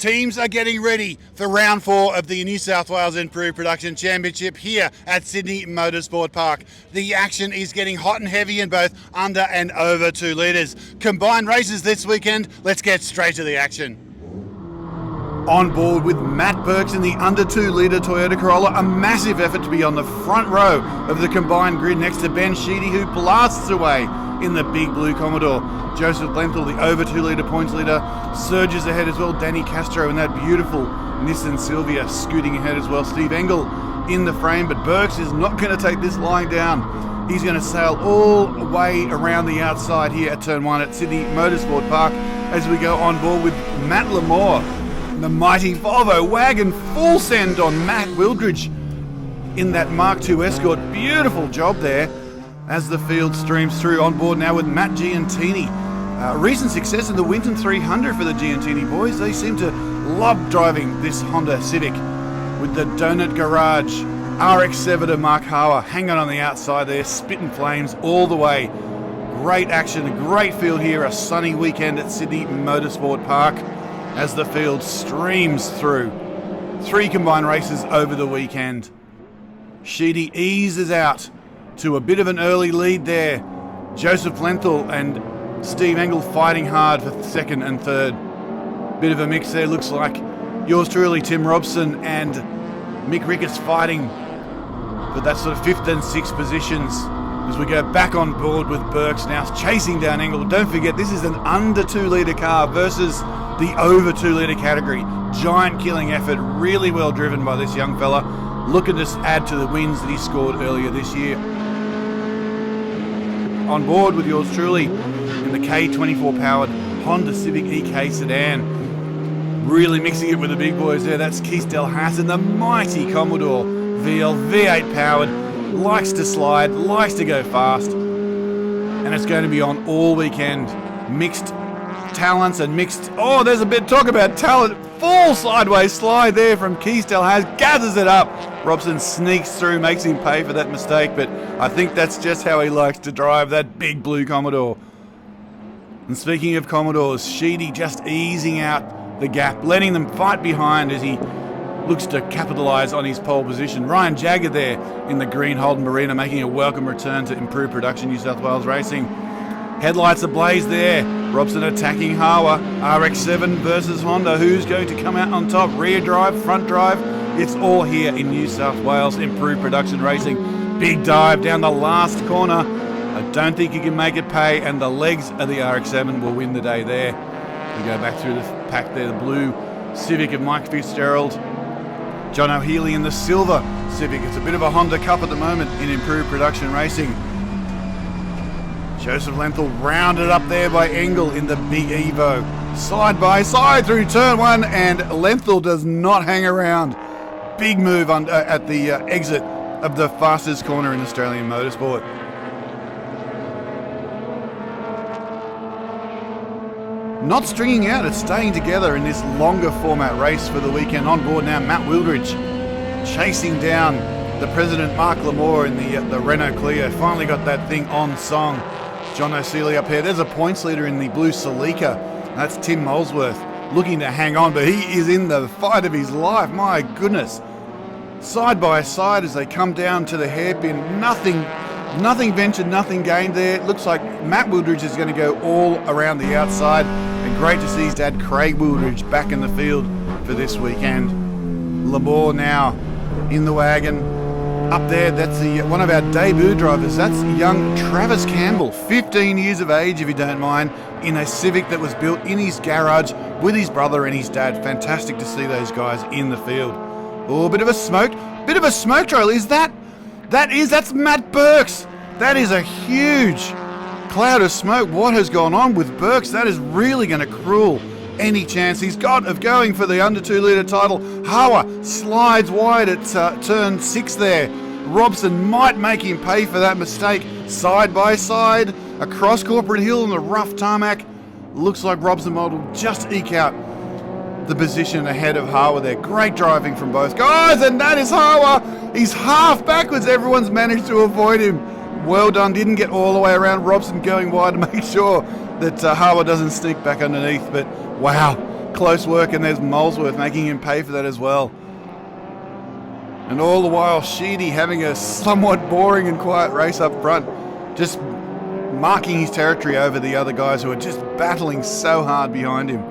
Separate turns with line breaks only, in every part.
Teams are getting ready for round 4 of the New South Wales Improved Production Championship here at Sydney Motorsport Park. The action is getting hot and heavy in both under and over 2 litres. Combined races this weekend. Let's get straight to the action. On board with Matt Burks in the under 2 litre Toyota Corolla, a massive effort to be on the front row of the combined grid next to Ben Sheedy, who blasts away in the big blue Commodore. Joseph Lenthal, the over 2 litre points leader, surges ahead as well. Danny Castro in that beautiful Nissan Silvia scooting ahead as well. Steve Engel in the frame, but Burks is not going to take this lying down. He's going to sail all the way around the outside here at turn 1 at Sydney Motorsport Park as we go on board with Matt Lamore. The mighty Volvo wagon full send on Matt Wildridge in that Mark II Escort. Beautiful job there as the field streams through. On board now with Matt Giantini. Recent success in the Winton 300 for the Giantini boys. They seem to love driving this Honda Civic with the Donut Garage RX-7 of Mark Hauer hanging on the outside there, spitting flames all the way. Great action, a great field here, a sunny weekend at Sydney Motorsport Park as the field streams through. 3 combined races over the weekend. Sheedy eases out to a bit of an early lead there. Joseph Lenthal and Steve Engel fighting hard for 2nd and 3rd. Bit of a mix there, looks like. Yours truly, Tim Robson and Mick Ricketts fighting for that sort of 5th and 6th positions as we go back on board with Burks now chasing down Engel. Don't forget, this is an under 2 litre car versus the over 2 litre category. Giant killing effort, really well driven by this young fella, looking to add to the wins that he scored earlier this year. On board with yours truly in the K24 powered Honda Civic EK sedan. Really mixing it with the big boys there. That's Keith Delhaas in the mighty Commodore VL V8 powered. Likes to slide, likes to go fast. And it's going to be on all weekend. Mixed talents and mixed... Oh, there's a bit talk about talent. Full sideways slide there from Keith Delhaas. Gathers it up. Robson sneaks through, makes him pay for that mistake, but I think that's just how he likes to drive that big blue Commodore. And speaking of Commodores, Sheedy just easing out the gap, letting them fight behind as he looks to capitalise on his pole position. Ryan Jagger there in the green Holden Marina making a welcome return to Improved Production New South Wales Racing. Headlights ablaze there. Robson attacking Hauer. RX-7 versus Honda. Who's going to come out on top? Rear drive, front drive? It's all here in New South Wales Improved Production Racing. Big dive down the last corner. I don't think he can make it pay, and the legs of the RX-7 will win the day there. We go back through the pack there. The blue Civic of Mike Fitzgerald. John O'Healy in the silver Civic. It's a bit of a Honda Cup at the moment in Improved Production Racing. Joseph Lenthal rounded up there by Engel in the big Evo. Side by side through turn 1, and Lenthal does not hang around. Big move at the exit of the fastest corner in Australian motorsport. Not stringing out, it's staying together in this longer format race for the weekend. On board now, Matt Wildridge chasing down the President Mark Lamore in the Renault Clio. Finally got that thing on song. John O'Seeley up here. There's a points leader in the blue Celica. That's Tim Molesworth looking to hang on, but he is in the fight of his life. My goodness. Side by side as they come down to the hairpin. Nothing ventured, nothing gained there. It looks like Matt Wildridge is going to go all around the outside. And great to see his dad, Craig Wildridge, back in the field for this weekend. Lamore now in the wagon. Up there, that's one of our debut drivers. That's young Travis Campbell, 15 years of age, if you don't mind, in a Civic that was built in his garage with his brother and his dad. Fantastic to see those guys in the field. Oh, bit of a smoke trail. That's Matt Burks. That is a huge cloud of smoke. What has gone on with Burks? That is really going to cruel any chance he's got of going for the under 2 litre title. Hauer slides wide at turn 6 there. Robson might make him pay for that mistake. Side by side across Corporate Hill on the rough tarmac. Looks like Robson will just eke out the position ahead of Hauer there. Great driving from both guys, and that is Hauer. He's half backwards. Everyone's managed to avoid him. Well done. Didn't get all the way around. Robson going wide to make sure that Hauer doesn't sneak back underneath. But wow,
close work, and there's Molesworth making him pay for that as well. And all the while, Sheedy having a somewhat boring and quiet race up front, just marking his territory over the other guys who are just battling so hard behind him.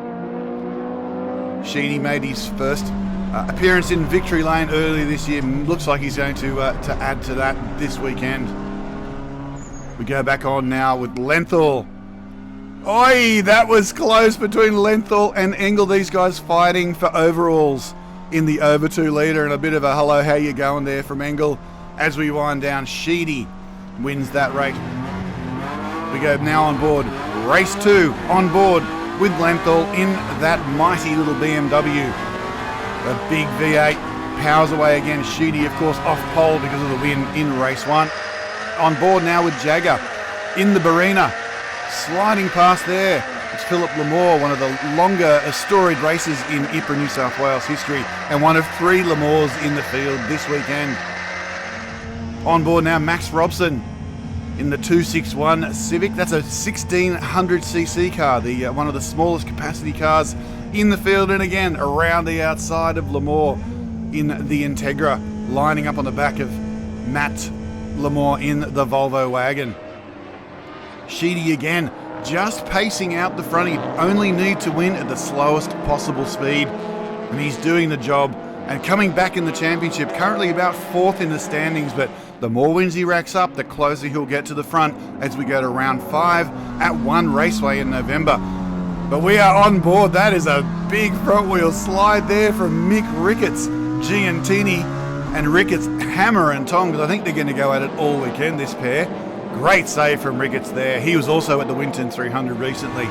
Sheedy made his first appearance in victory lane earlier this year. Looks like he's going to add to that this weekend. We go back on now with Lenthal. Oi, that was close between Lenthal and Engel. These guys fighting for overalls in the over 2 litre, and a bit of a hello, how you going there from Engel. As we wind down, Sheedy wins that race. We go now on board race 2 on board with Lenthal in that mighty little BMW. A big V8 powers away again. Sheedy, of course, off pole because of the win in race 1. On board now with Jagger in the Barina. Sliding past there, it's Philip Lamore, one of the longer storied races in IPRA New South Wales history, and one of 3 Lamores in the field this weekend. On board now, Max Robson in the 261 Civic. That's a 1600cc car, the one of the smallest capacity cars in the field, and again around the outside of Lamore in the Integra, lining up on the back of Matt Lamore in the Volvo wagon. Sheedy again, just pacing out the front. He'd only need to win at the slowest possible speed, and he's doing the job and coming back in the championship, currently about 4th in the standings, but the more wins he racks up, the closer he'll get to the front as we go to round 5 at One Raceway in November. But we are on board. That is a big front wheel slide there from Mick Ricketts. Giantini and Ricketts hammer and tongs. I think they're going to go at it all weekend, this pair. Great save from Ricketts there. He was also at the Winton 300 recently.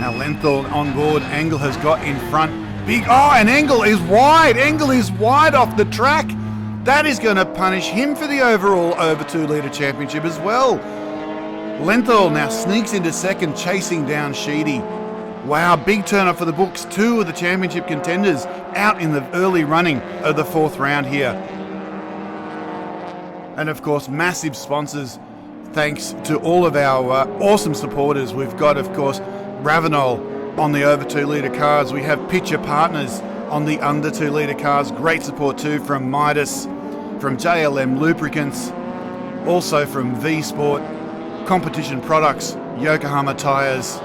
Now Lenthal on board. Engel has got in front. And Engel is wide. Engel is wide off the track. That is going to punish him for the overall over 2 litre championship as well. Lenthal now sneaks into second, chasing down Sheedy. Wow, big turn up for the books. 2 of the championship contenders out in the early running of the 4th round here. And of course, massive sponsors, thanks to all of our awesome supporters. We've got, of course, Ravenol on the over 2 litre cars. We have Pitcher Partners on the under 2 litre cars. Great support too from Midas, from JLM Lubricants, also from V Sport, Competition Products, Yokohama Tyres,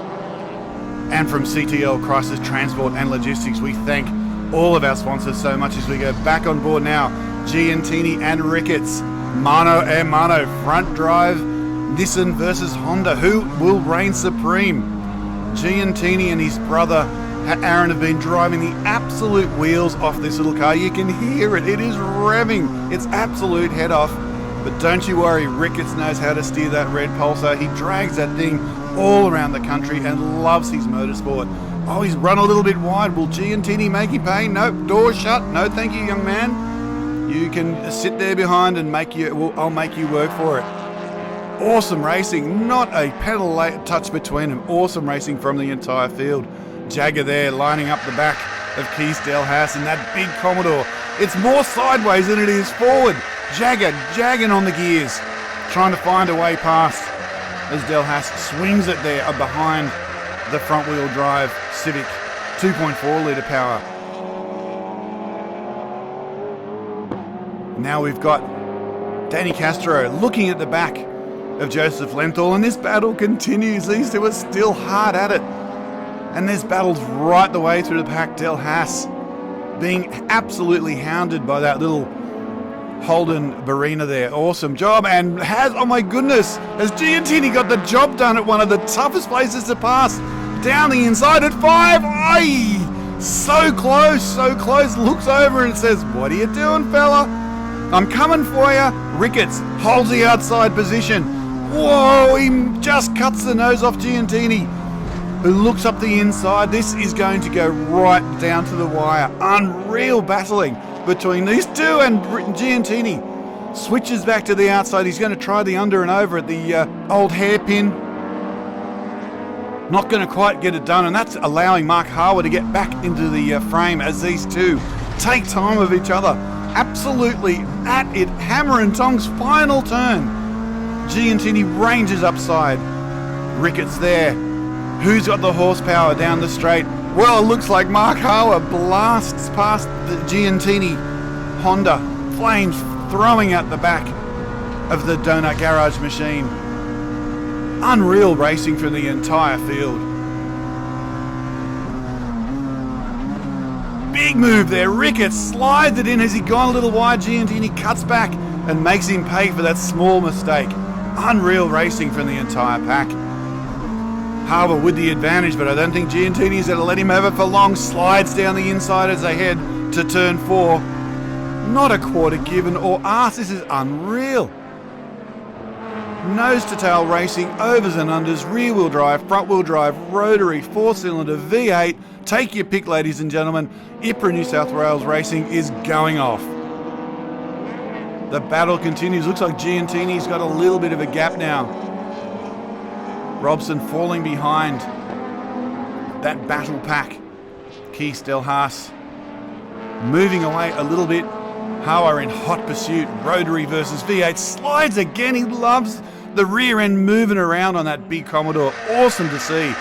and from CTL Crisis Transport and Logistics. We thank all of our sponsors so much as we go back on board now. Giantini and Ricketts, mano a mano, front drive, Nissan versus Honda. Who will reign supreme? Giantini and his brother Aaron have been driving the absolute wheels off this little car. You can hear it. It is revving. It's absolute head off. But don't you worry, Ricketts knows how to steer that red Pulsar. He drags that thing all around the country and loves his motorsport. Oh, he's run a little bit wide. Will Giantini make him pay? Nope, door's shut. No, thank you, young man. You can sit there behind and I'll make you work for it. Awesome racing. Not a pedal touch between them. Awesome racing from the entire field. Jagger there lining up the back of Keith Delhaas and that big Commodore. It's more sideways than it is forward. Jagger jagging on the gears, trying to find a way past as Delhaas swings it there behind the front wheel drive Civic 2.4 litre power. Now we've got Danny Castro looking at the back of Joseph Lenthal, and this battle continues. These two are still hard at it, and there's battles right the way through the pack. Delhaas being absolutely hounded by that little Holden Barina there. Awesome job, and oh my goodness, has Giantini got the job done at one of the toughest places to pass, down the inside at 5. Aye, so close, looks over and says, what are you doing, fella? I'm coming for you. Ricketts holds the outside position. Whoa, he just cuts the nose off Giantini, who looks up the inside. This is going to go right down to the wire. Unreal battling between these two, and Giantini switches back to the outside. He's going to try the under and over at the old hairpin. Not going to quite get it done, and that's allowing Mark Harwood to get back into the frame as these two take time of each other. Absolutely at it, hammer and tongs, final turn. Giantini ranges upside. Ricketts there Who's got the horsepower down the straight? Well, it looks like Mark Harwood blasts past the Giantini Honda. Flames throwing out the back of the Donut Garage machine. Unreal racing for the entire field. Big move there. Ricketts slides it in. Has he gone a little wide? Giantini cuts back and makes him pay for that small mistake. Unreal racing from the entire pack. Harbour with the advantage, but I don't think Giantini's going to let him over for long. Slides down the inside as they head to turn 4. Not a quarter given or asked. This is unreal. Nose to tail racing, overs and unders, rear wheel drive, front wheel drive, rotary, 4-cylinder, V8. Take your pick, ladies and gentlemen. IPRA New South Wales racing is going off. The battle continues. Looks like Giantini's got a little bit of a gap now. Robson falling behind that battle pack. Keith Delhaas moving away a little bit. Hauer in hot pursuit. Rotary versus V8. Slides again. He loves the rear end moving around on that big Commodore. Awesome to see.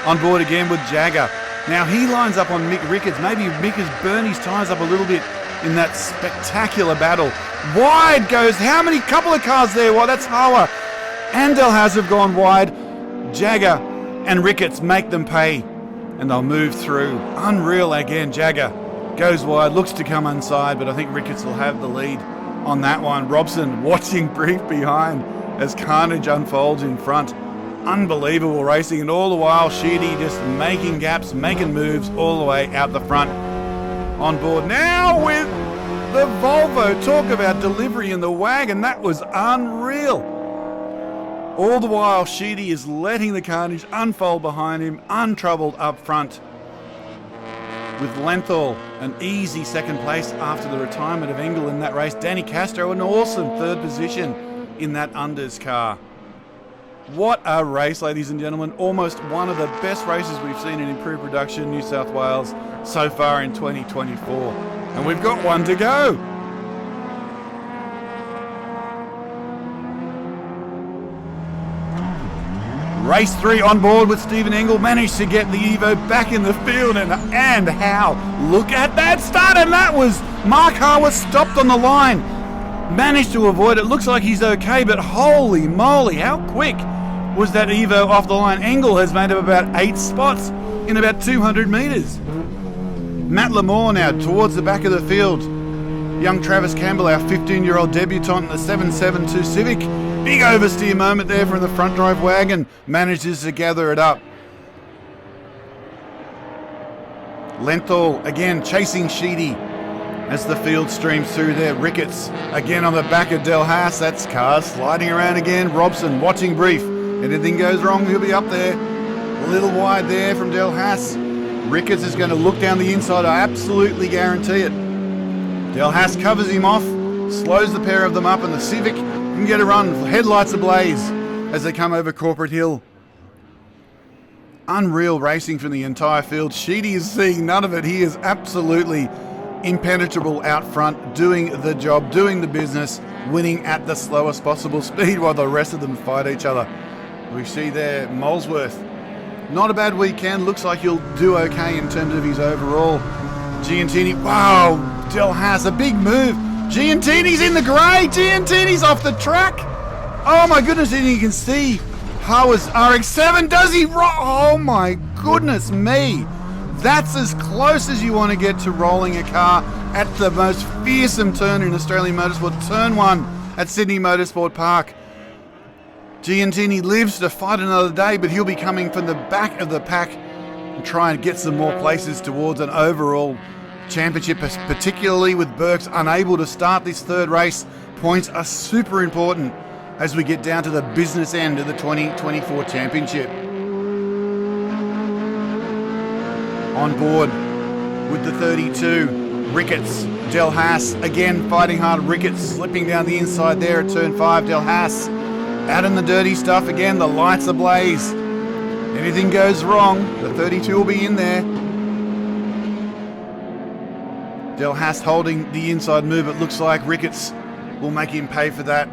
On board again with Jagger. Now he lines up on Mick Ricketts. Maybe Mick has burned his tyres up a little bit in that spectacular battle. Wide goes. How many? Couple of cars there. Well, that's Hauer and Delhaas have gone wide. Jagger and Ricketts make them pay, and they'll move through. Unreal again. Jagger goes wide, looks to come inside, but I think Ricketts will have the lead on that one. Robson watching brief behind as carnage unfolds in front. Unbelievable racing, and all the while Sheedy just making gaps, making moves all the way out the front. On board now with the Volvo. Talk about delivery in the wagon. That was unreal. All the while, Sheedy is letting the carnage unfold behind him, untroubled up front. With Lenthal, an easy second place after the retirement of Engel in that race. Danny Castro, an awesome third position in that unders car. What a race, ladies and gentlemen. Almost one of the best races we've seen in improved production New South Wales so far in 2024. And we've got one to go. Race 3 on board with Stephen Engel. Managed to get the Evo back in the field, and how? Look at that start, and that was Mark Harwood stopped on the line. Managed to avoid it. Looks like he's okay, but holy moly, how quick was that Evo off the line? Engel has made up about 8 spots in about 200 metres. Matt Lamore now towards the back of the field. Young Travis Campbell, our 15-year-old debutant in the 772 Civic. Big oversteer moment there from the front drive wagon. Manages to gather it up. Lenthal again chasing Sheedy as the field streams through there. Ricketts again on the back of Delhaas. That's cars sliding around again. Robson watching brief. Anything goes wrong, he'll be up there. A little wide there from Delhaas. Ricketts is going to look down the inside. I absolutely guarantee it. Delhaas covers him off, slows the pair of them up, and the Civic can get a run. Headlights ablaze as they come over Corporate Hill. Unreal racing from the entire field. Sheedy is seeing none of it. He is absolutely impenetrable out front, doing the job, doing the business, winning at the slowest possible speed while the rest of them fight each other. We see there Molesworth. Not a bad weekend. Looks like he'll do okay in terms of his overall. Giantini, wow, Delhaas, a big move. Giantini's in the grey. Giantini's off the track. Oh my goodness, and you can see Howard's RX-7. Does he oh my goodness me. That's as close as you want to get to rolling a car at the most fearsome turn in Australian motorsport. Turn 1 at Sydney Motorsport Park. Giantini lives to fight another day, but he'll be coming from the back of the pack and try and get some more places towards an overall championship, particularly with Burks unable to start this third race. Points are super important as we get down to the business end of the 2024 championship. On board with the 32, Ricketts, Delhaas again fighting hard. Ricketts slipping down the inside there at turn 5. Delhaas out in the dirty stuff again. The lights ablaze. Anything goes wrong, the 32 will be in there. Delhaas holding the inside move. It looks like Ricketts will make him pay for that.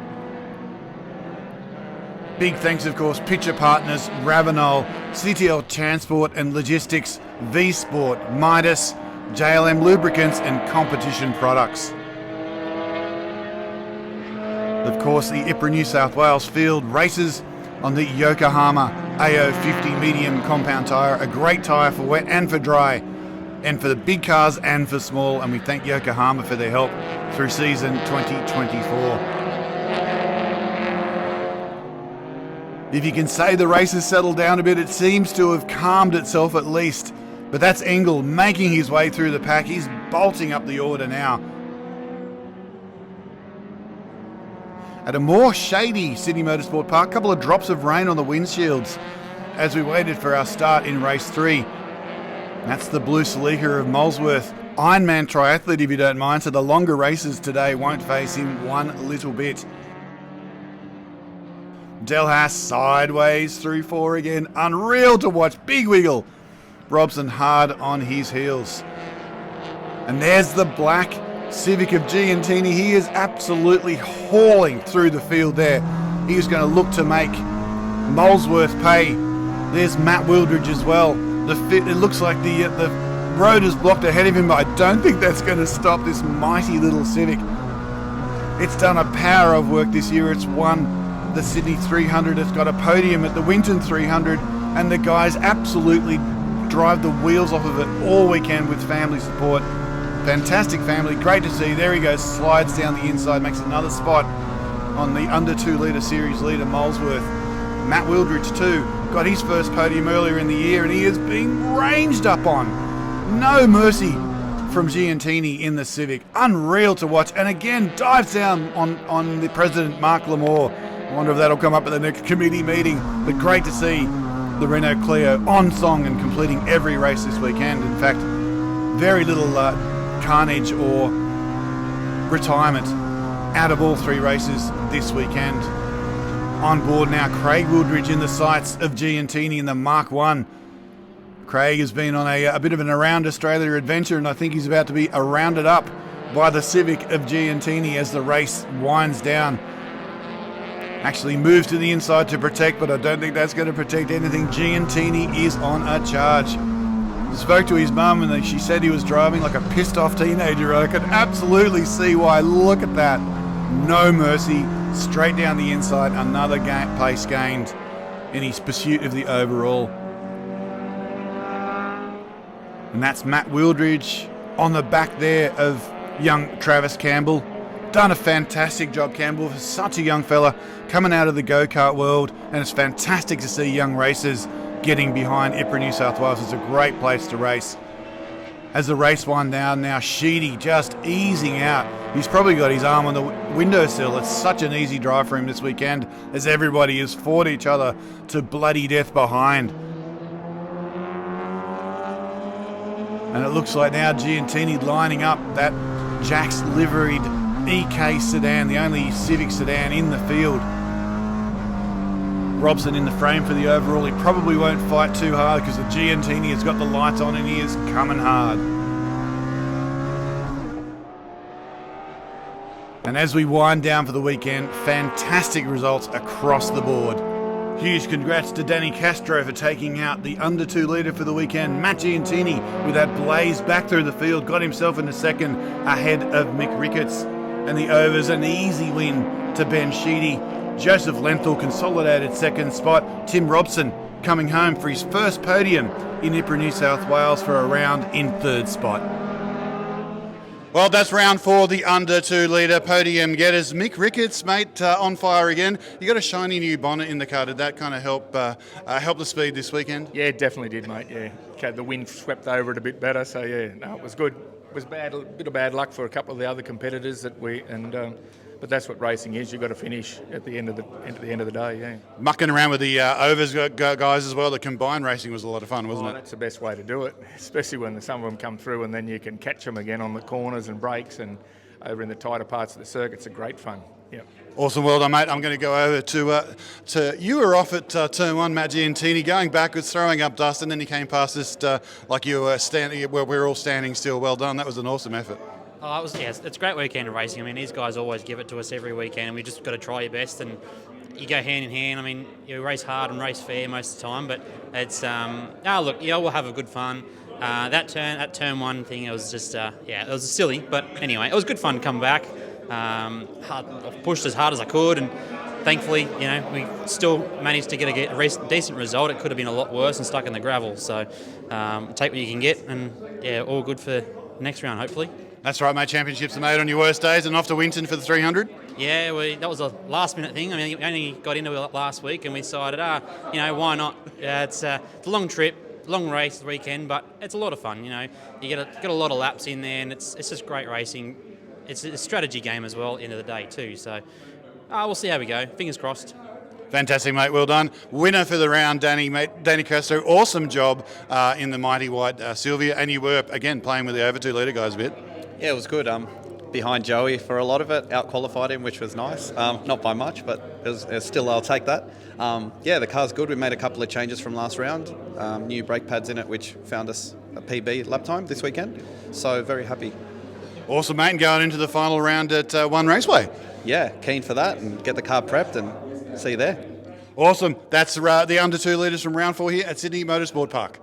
Big thanks, of course, picture partners Ravenol, CTL Transport and Logistics, V-Sport, Midas, JLM Lubricants and Competition Products. Of course, the IPRA New South Wales field races on the Yokohama AO50 medium compound tyre, a great tyre for wet and for dry, and for the big cars and for small, and we thank Yokohama for their help through season 2024. If you can say the race has settled down a bit, it seems to have calmed itself at least. But that's Engel making his way through the pack. He's bolting up the order now. At a more shady Sydney Motorsport Park, a couple of drops of rain on the windshields as we waited for our start in race 3. That's the Blue Celica of Molesworth. Ironman triathlete, if you don't mind, so the longer races today won't face him one little bit. Delhaas sideways through 4 again. Unreal to watch. Big wiggle. Robson hard on his heels. And there's the black Civic of Giantini. He is absolutely hauling through the field there. He is going to look to make Molesworth pay. There's Matt Wildridge as well. It looks like the road is blocked ahead of him, but I don't think that's going to stop this mighty little Civic. It's done a power of work this year. It's won the Sydney 300. It's got a podium at the Winton 300, and the guys absolutely drive the wheels off of it all weekend with family support. Fantastic family, great to see. There he goes, slides down the inside, makes another spot on the under 2 litre series leader Molesworth. Matt Wildridge too got his first podium earlier in the year, and he is being ranged up on. No mercy from Giantini in the Civic. Unreal to watch, and again dives down on the president Mark Lamore. I wonder if that'll come up at the next committee meeting, but great to see the Renault Clio on song and completing every race this weekend. In fact, very little carnage or retirement out of all 3 races this weekend. On board now, Craig Wildridge in the sights of Giantini in the Mark 1. Craig has been on a bit of an around Australia adventure, and I think he's about to be rounded up by the Civic of Giantini as the race winds down. Actually moves to the inside to protect, but I don't think that's going to protect anything. Giantini is on a charge. Spoke to his mum and she said he was driving like a pissed off teenager. I could absolutely see why. Look at that. No mercy. Straight down the inside. Another place gained in his pursuit of the overall. And that's Matt Wildridge on the back there of young Travis Campbell. Done a fantastic job, Campbell, for such a young fella coming out of the go-kart world, and it's fantastic to see young racers getting behind IPRA New South Wales. It's a great place to race. As the race winds down now, Sheedy just easing out. He's probably got his arm on the windowsill. It's such an easy drive for him this weekend as everybody has fought each other to bloody death behind. And it looks like now Giantini lining up that Jack's liveried EK sedan, the only Civic sedan in the field. Robson in the frame for the overall. He probably won't fight too hard because the Giantini has got the lights on and he is coming hard. And as we wind down for the weekend, fantastic results across the board. Huge congrats to Danny Castro for taking out the under 2 litre for the weekend. Matt Giantini with that blaze back through the field, got himself into second ahead of Mick Ricketts. And the overs, an easy win to Ben Sheedy. Joseph Lenthal consolidated second spot. Tim Robson coming home for his first podium in IPRA New South Wales for a round in 3rd spot.
Well, that's round 4, the under 2 litre podium getters. Mick Ricketts, mate, on fire again. You got a shiny new bonnet in the car. Did that kind of help the speed this weekend?
Yeah, it definitely did, mate. Yeah, okay, the wind swept over it a bit better, so yeah, no, it was good. It was a bit of bad luck for a couple of the other competitors but that's what racing is. You've got to finish at the end of the day. Yeah.
Mucking around with the overs guys as well. The combined racing was a lot of fun, wasn't it?
That's the best way to do it, especially when some of them come through and then you can catch them again on the corners and breaks and over in the tighter parts of the circuit. It's a great fun. Yeah.
Awesome, well done, mate. I'm going to go over to you were off at turn 1, Matt Giantini, going backwards, throwing up dust, and then he came past us like you were standing. Well, we were all standing still. Well done. That was an awesome effort.
It's a great weekend of racing. I mean, these guys always give it to us every weekend, and we just got to try your best. And you go hand in hand. I mean, you race hard and race fair most of the time, but it's look, we'll have a good fun. That turn one thing, it was just it was silly, but anyway, it was good fun to come back. I pushed as hard as I could, and thankfully, we still managed to get a decent result. It could have been a lot worse and stuck in the gravel. So take what you can get, and all good for next round, hopefully.
That's right, mate. Championships are made on your worst days, and off to Winton for the 300.
Yeah, that was a last-minute thing. I mean, we only got into it last week, and we decided, why not? It's a long trip, long race the weekend, but it's a lot of fun. You get a lot of laps in there, and it's just great racing. It's a strategy game as well, end of the day too. So we'll see how we go. Fingers crossed.
Fantastic, mate. Well done. Winner for the round, Danny Castro. Awesome job in the mighty white Sylvia, and you were again playing with the over 2 litre guys a bit.
Yeah, it was good. Behind Joey for a lot of it, out-qualified him, which was nice. Not by much, but it was still, I'll take that. The car's good. We made a couple of changes from last round. New brake pads in it, which found us a PB lap time this weekend. So very happy.
Awesome, mate. And going into the final round at One Raceway.
Yeah, keen for that and get the car prepped and see you there.
Awesome. That's the under 2 litres from round 4 here at Sydney Motorsport Park.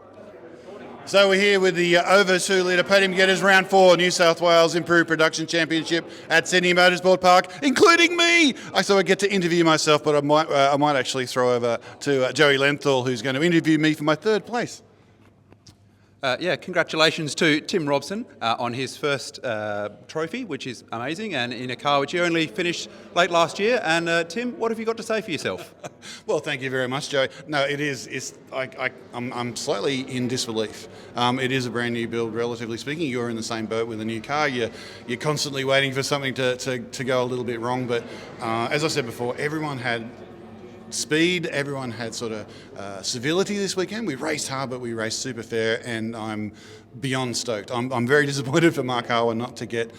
So we're here with the over 2 litre podium getters, round 4 New South Wales Improved Production Championship at Sydney Motorsport Park, including me. So I get to interview myself, but I might actually throw over to Joey Lenthal, who's going to interview me for my 3rd place.
Congratulations to Tim Robson on his first trophy, which is amazing, and in a car which you only finished late last year. And Tim, what have you got to say for yourself?
Well, thank you very much, Joe. No, it is. I'm slightly in disbelief. It is a brand new build, relatively speaking. You're in the same boat with a new car. You're constantly waiting for something to go a little bit wrong. But as I said before, everyone had speed, everyone had sort of civility this weekend. We raced hard, but we raced super fair, and I'm beyond stoked. I'm very disappointed for Mark Harwood not to get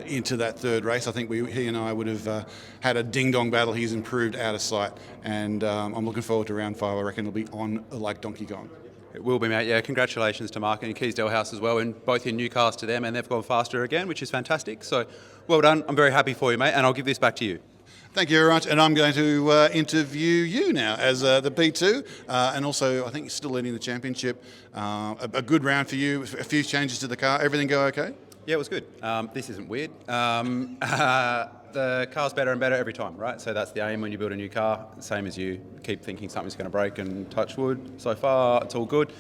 into that 3rd race. I think he and I would have had a ding-dong battle. He's improved out of sight, and I'm looking forward to round 5. I reckon it'll be on like Donkey Kong.
It will be, mate. Yeah, congratulations to Mark and Keysdale House as well, and both your new cars to them, and they've gone faster again, which is fantastic. So, well done. I'm very happy for you, mate, and I'll give this back to you.
Thank you very much, and I'm going to interview you now as the P2, and also I think you're still leading the championship. A good round for you, a few changes to the car. Everything go okay?
Yeah, it was good. This isn't weird. The car's better and better every time, right? So that's the aim when you build a new car, same as you. Keep thinking something's going to break and touch wood. So far, it's all good.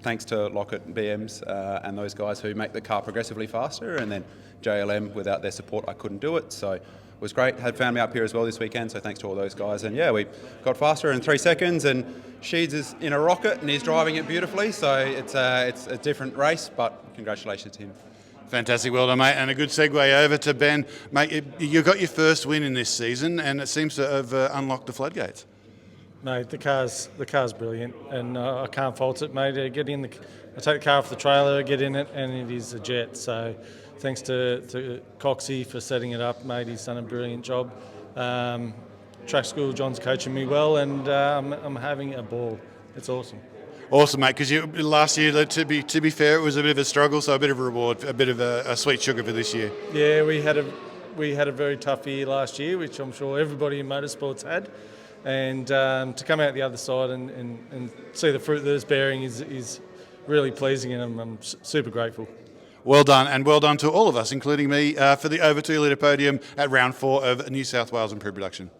Thanks to Lockett and BMs and those guys who make the car progressively faster, and then JLM, without their support, I couldn't do it. So it was great. Had found me up here as well this weekend, so thanks to all those guys. And yeah, we got faster in 3 seconds, and Sheeds is in a rocket and he's driving it beautifully. So it's a different race, but congratulations to him.
Fantastic, well done, mate. And a good segue over to Ben. Mate, you got your first win in this season, and it seems to have unlocked the floodgates.
Mate, the car's brilliant, and I can't fault it, mate. I take the car off the trailer, get in it, and it is a jet. So thanks to Coxie for setting it up, mate. He's done a brilliant job. Track school, John's coaching me well, and I'm having a ball. It's awesome.
Awesome, mate. Because last year, to be fair, it was a bit of a struggle, so a bit of a reward, a bit of a sweet sugar for this year.
Yeah, we had a very tough year last year, which I'm sure everybody in motorsports had. And to come out the other side and see the fruit that it's bearing is really pleasing, and I'm super grateful.
Well done, and well done to all of us, including me, for the over 2 litre podium at round 4 of New South Wales Improved Production.